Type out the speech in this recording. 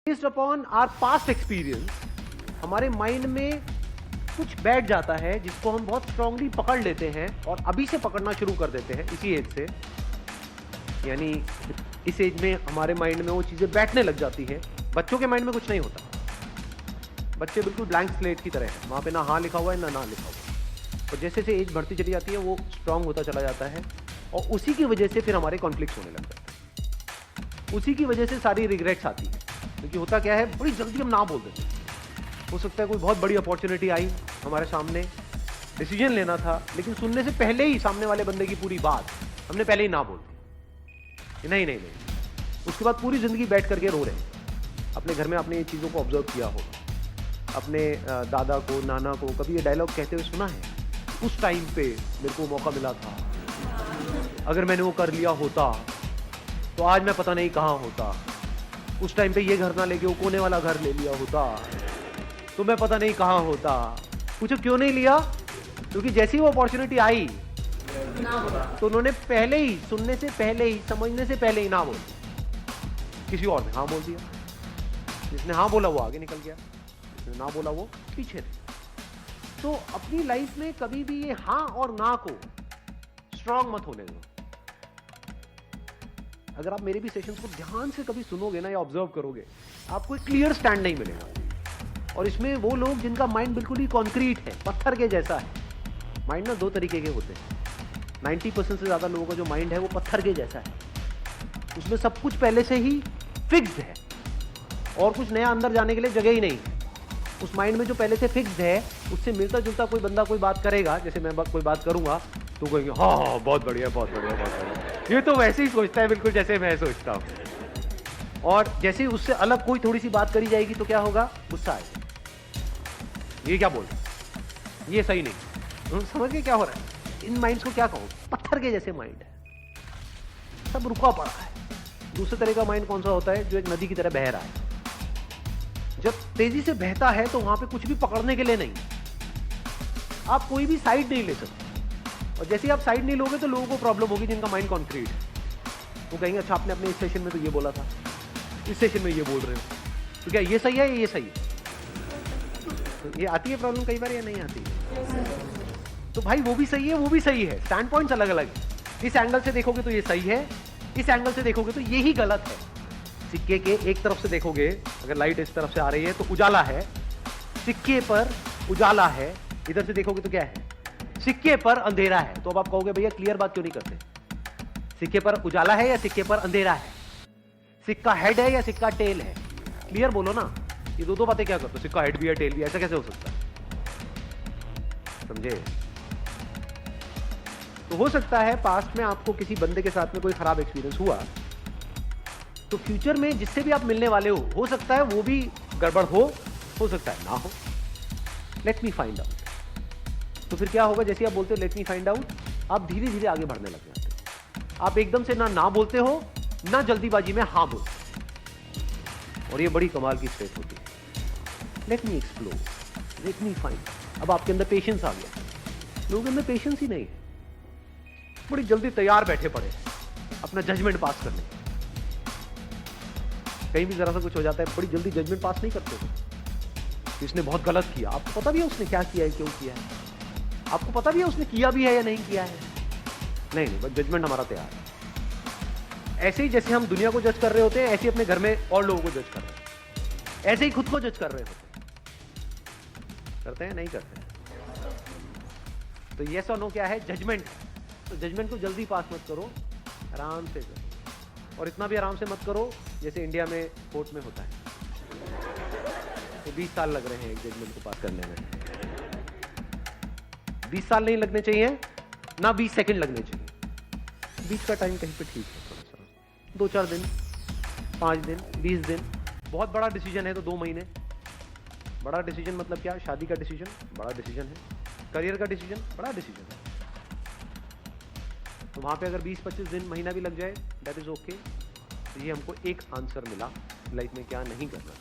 Based upon our past experience हमारे mind में कुछ बैठ जाता है जिसको हम बहुत स्ट्रांगली पकड़ लेते हैं और अभी से पकड़ना शुरू कर देते हैं इसी एज से। यानी इस एज में हमारे माइंड में वो चीज़ें बैठने लग जाती है। बच्चों के माइंड में कुछ नहीं होता, बच्चे बिल्कुल ब्लैंक स्लेट की तरह है, वहाँ पे ना हाँ लिखा हुआ है ना लिखा हुआ है। और जैसे जैसे एज बढ़ती चली जाती है वो स्ट्रांग होता चला जाता है और उसी की वजह से फिर हमारे कॉन्फ्लिक्ट होने लग जाते हैं। उसी की वजह से सारी रिग्रेट्स आती है, क्योंकि होता क्या है बड़ी जल्दी हम ना बोल देते हैं। हो सकता है कोई बहुत बड़ी अपॉर्चुनिटी आई हमारे सामने, डिसीजन लेना था, लेकिन सुनने से पहले ही सामने वाले बंदे की पूरी बात हमने पहले ही ना बोल दी। नहीं नहीं नहीं, उसके बाद पूरी जिंदगी बैठ करके रो रहे हैं। अपने घर में आपने ये चीज़ों को ऑब्जर्व किया हो, अपने दादा को नाना को कभी ये डायलॉग कहते हुए सुना है, उस टाइम पे मेरे को मौका मिला था, अगर मैंने वो कर लिया होता तो आज मैं पता नहीं कहाँ होता, उस टाइम पे ये घर ना लेके वो कोने वाला घर ले लिया होता तो मैं पता नहीं कहाँ होता। पूछो क्यों नहीं लिया? क्योंकि जैसी वो अपॉर्चुनिटी आई तो उन्होंने पहले ही, सुनने से पहले ही, समझने से पहले ही ना बोल दिया। किसी और ने हाँ बोल दिया, जिसने हाँ बोला वो आगे निकल गया, जिसने ना बोला वो पीछे रहे। तो अपनी लाइफ में कभी भी ये हाँ और ना को स्ट्रांग मत होने दो। अगर आप मेरे भी सेशंस को ध्यान से कभी सुनोगे ना या ऑब्जर्व करोगे, आपको एक क्लियर स्टैंड नहीं मिलेगा। और इसमें वो लोग जिनका माइंड बिल्कुल ही कॉन्क्रीट है, पत्थर के जैसा है। माइंड ना दो तरीके के होते हैं। 90% से ज्यादा लोगों का जो माइंड है वो पत्थर के जैसा है, उसमें सब कुछ पहले से ही फिक्स्ड है और कुछ नया अंदर जाने के लिए जगह ही नहीं है। उस माइंड में जो पहले से फिक्स्ड है उससे मिलता जुलता कोई बंदा कोई बात करेगा, जैसे मैं कोई बात करूंगा तो कहेंगे हाँ बहुत बढ़िया बहुत बढ़िया बहुत बढ़िया, ये तो वैसे ही सोचता है बिल्कुल जैसे मैं सोचता हूँ। और जैसे ही उससे अलग कोई थोड़ी सी बात करी जाएगी तो क्या होगा? गुस्सा आएगा, ये क्या बोल रहे, ये सही नहीं। समझ गए क्या हो रहा है? इन माइंड्स को क्या कहूँ, पत्थर के जैसे माइंड है, सब रुका पड़ा है। दूसरे तरह का माइंड कौन सा होता है? जो एक नदी की तरह बह रहा है। जब तेजी से बहता है तो वहां पे कुछ भी पकड़ने के लिए नहीं, आप कोई भी साइड नहीं ले सकते। और जैसे ही आप साइड नहीं लोगे तो लोगों को प्रॉब्लम होगी जिनका माइंड कॉन्क्रीट है। वो कहेंगे अच्छा आपने अपने इस सेशन में तो ये बोला था, इस सेशन में ये बोल रहे हो, तो क्या ये सही है ये सही है? तो ये आती है प्रॉब्लम कई बार या नहीं आती है? तो भाई वो भी सही है वो भी सही है, स्टैंड पॉइंट्स अलग अलग है। इस एंगल से देखोगे तो ये सही है, इस एंगल से देखोगे तो यही गलत है। सिक्के के एक तरफ से देखोगे, अगर लाइट इस तरफ से आ रही है तो उजाला है, सिक्के पर उजाला है। इधर से देखोगे तो क्या है? सिक्के पर अंधेरा है। तो अब आप कहोगे भैया क्लियर बात क्यों नहीं करते? सिक्के पर उजाला है या सिक्के पर अंधेरा है? सिक्का हेड है या सिक्का टेल है? क्लियर बोलो ना। ये दो बातें क्या करते हो? सिक्का हेड भी है टेल भी, ऐसा कैसे हो सकता है? समझे? तो हो सकता है पास्ट में आपको किसी बंदे के साथ में कोई खराब एक्सपीरियंस हुआ, तो फ्यूचर में जिससे भी आप मिलने वाले हो सकता है वो भी गड़बड़ हो सकता है ना हो। Let me find out. तो फिर क्या होगा? जैसे आप बोलते हो लेट मी फाइंड आउट, आप धीरे धीरे आगे बढ़ने लग जाते हो। आप एकदम से ना बोलते हो, ना जल्दीबाजी में हाँ बोलते हो। और ये बड़ी कमाल की स्टेट होती है। Let me explore, let me find. अब आपके अंदर पेशेंस आ गया। लोगों के अंदर पेशेंस ही नहीं है, बड़ी जल्दी तैयार बैठे पड़े अपना जजमेंट पास करने। कहीं भी जरा सा कुछ हो जाता है, बड़ी जल्दी जजमेंट पास नहीं करते हो। इसने बहुत गलत किया, आपको पता भी है उसने क्या किया है, क्यों किया है, आपको पता भी है उसने किया भी है या नहीं किया है। नहीं बस जजमेंट हमारा तैयार है। ऐसे ही जैसे हम दुनिया को जज कर रहे होते हैं, ऐसे ही अपने घर में और लोगों को जज कर रहे हैं, ऐसे ही खुद को जज कर रहे होते हैं। करते हैं नहीं करते? तो यस और नो क्या है? जजमेंट। तो जजमेंट को जल्दी पास मत करो, आराम से करो। और इतना भी आराम से मत करो जैसे इंडिया में कोर्ट में होता है, तो 20 साल लग रहे हैं एक जजमेंट को पास करने में। 20 साल नहीं लगने चाहिए, ना 20 सेकंड लगने चाहिए। बीच का टाइम कहीं पे ठीक है, थोड़ा सा 2-4 दिन, 5 दिन, 20 दिन। बहुत बड़ा डिसीजन है तो 2 महीने। बड़ा डिसीजन मतलब क्या? शादी का डिसीजन बड़ा डिसीजन है, करियर का डिसीजन बड़ा डिसीजन है। तो वहां पे अगर 20-25 दिन, महीना भी लग जाए, दैट इज ओके। तो ये हमको एक आंसर मिला लाइफ में क्या नहीं करना।